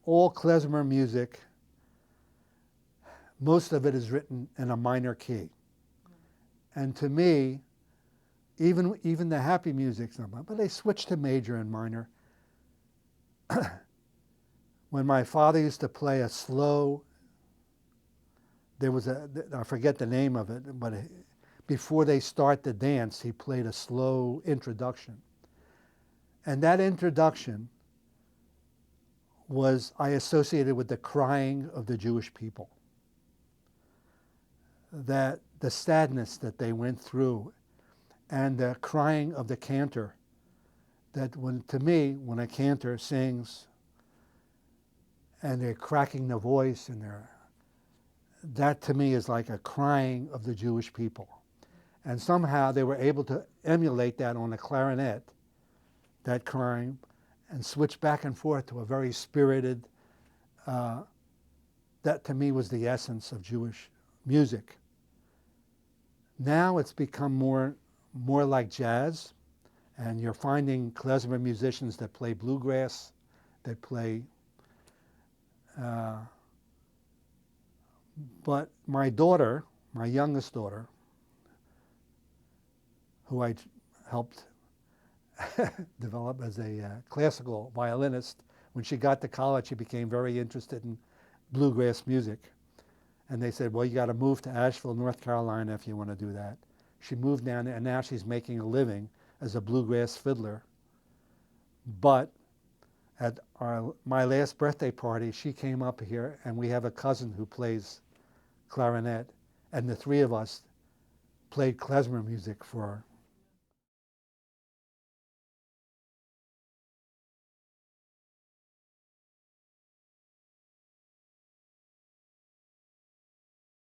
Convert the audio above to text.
all klezmer music, most of it is written in a minor key. And to me, even the happy music, but they switch to major and minor. When my father used to play a slow, there was I forget the name of it, but before they start the dance, he played a slow introduction. And that introduction I associated with the crying of the Jewish people. That the sadness that they went through and the crying of the cantor, that to me, when a cantor sings and they're cracking the voice and that to me is like a crying of the Jewish people. And somehow they were able to emulate that on the clarinet, that crying, and switch back and forth to a very spirited, that to me was the essence of Jewish music. Now it's become more like jazz, and you're finding klezmer musicians that play bluegrass, that play, but my daughter, my youngest daughter, who I helped develop as a classical violinist, when she got to college, she became very interested in bluegrass music. And they said, well, you got to move to Asheville, North Carolina if you want to do that. She moved down there, and now she's making a living as a bluegrass fiddler. But at my last birthday party, she came up here, and we have a cousin who plays clarinet, and the three of us played klezmer music for